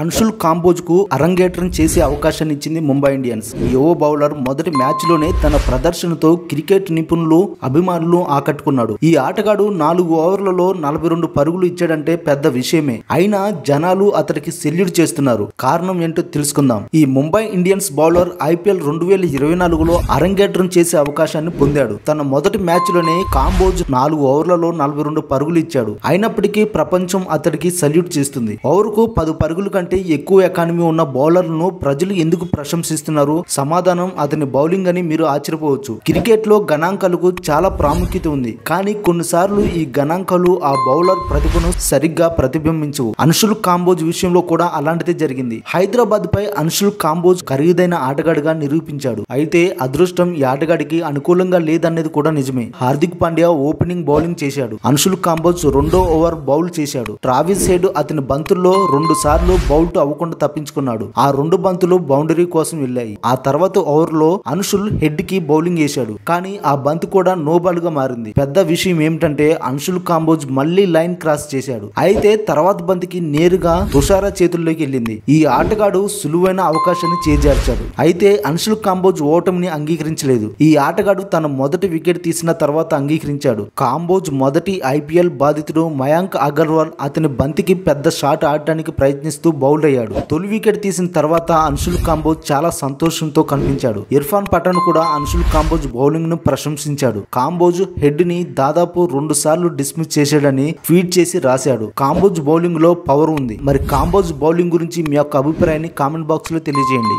అన్షుల్ కాంబోజ్ కు అరంగేట్రం చేసే అవకాశాన్ని ఇచ్చింది ముంబై ఇండియన్స్. యువ బౌలర్ మొదటి మ్యాచ్ లోనే తన ప్రదర్శనతో క్రికెట్ నిపుణులు అభిమానులు ఆకట్టుకున్నాడు. ఈ ఆటగాడు 4 ఓవర్లలో 42 పరుగులు ఇచ్చాడంటే పెద్ద విషయమే. అయినా జనాలు అతడికి సెల్యూట్ చేస్తున్నారు. కారణం ఏంటో తెలుసుకుందాం. ఈ ముంబై ఇండియన్స్ బౌలర్ IPL 2024లో అరంగేట్రం చేసే అవకాశాన్ని పొందాడు. తన మొదటి మ్యాచ్ లోనే కాంబోజ్ 4 ఓవర్లలో 42 పరుగులు ఇచ్చాడు. అయినప్పటికీ ప్రపంచం అతడికి సల్యూట్ చేస్తుంది. ఓవర్కు 10 పరుగులు కంటే ఎక్కువ ఎకానమీ ఉన్న బౌలర్లను ప్రజలు ఎందుకు ప్రశంసిస్తున్నారు? సమాధానం అతని బౌలింగ్ అని మీరు ఆశ్చర్యపోవచ్చు. క్రికెట్ లో గణాంకాలకు చాలా ప్రాముఖ్యత ఉంది. కానీ కొన్నిసార్లు ఈ గణాంకాలు ఆ బౌలర్ ప్రతిభను సరిగ్గా ప్రతిబింబించవు. అన్షుల్ కాంబోజ్ విషయంలో కూడా అలాంటిదే జరిగింది. హైదరాబాద్ పై అన్షుల్ కాంబోజ్ ఖరీదైన ఆటగాడిగా నిరూపించాడు. అయితే అదృష్టం ఈ ఆటగాడికి అనుకూలంగా లేదనేది కూడా నిజమే. హార్దిక్ పాండ్యా ఓపెనింగ్ బౌలింగ్ చేశాడు. అన్షుల్ కాంబోజ్ 2వ ఓవర్ బౌల్ చేశాడు. ట్రావిస్ హెడ్ అతని బంతుల్లో 2 సార్లు బౌల్ట్ అవ్వకుండా తప్పించుకున్నాడు. ఆ 2 బంతులు బౌండరీ కోసం వెళ్ళాయి. ఆ తర్వాత ఓవర్ లో అన్షుల్ హెడ్ కి బౌలింగ్ వేశాడు. కానీ ఆ బంత్ కూడా నో బాల్ గా మారింది. పెద్ద విషయం ఏమిటంటే అన్షుల్ కాంబోజ్ మళ్లీ లైన్ క్రాస్ చేశాడు. అయితే తర్వాత బంత్ కి నేరుగా తుషారా చేతుల్లోకి వెళ్ళింది. ఈ ఆటగాడు సులువైన అవకాశాన్ని చేజార్చాడు. అయితే అన్షుల్ కాంబోజ్ ఓటమిని అంగీకరించలేదు. ఈ ఆటగాడు తన మొదటి వికెట్ తీసిన తర్వాత అంగీకరించాడు. కాంబోజ్ మొదటి IPL బాధితుడు మయాంక్ అగర్వాల్ అతని బంతికి పెద్ద షాట్ ఆడటానికి ప్రయత్నిస్తూ బౌల్డ్ అయ్యాడు. తొలి వికెట్ తీసిన తర్వాత అన్షుల్ కాంబోజ్ చాలా సంతోషంతో కనిపించాడు. ఇర్ఫాన్ పఠాన్ కూడా అన్షుల్ కాంబోజ్ బౌలింగ్ ను ప్రశంసించాడు. కాంబోజ్ హెడ్ ని దాదాపు 2 సార్లు డిస్మిస్ చేశాడని ట్వీట్ చేసి రాశాడు. కాంబోజ్ బౌలింగ్ లో పవర్ ఉంది. మరి కాంబోజ్ బౌలింగ్ గురించి మీ యొక్క అభిప్రాయాన్ని కామెంట్ బాక్స్ లో తెలియజేయండి.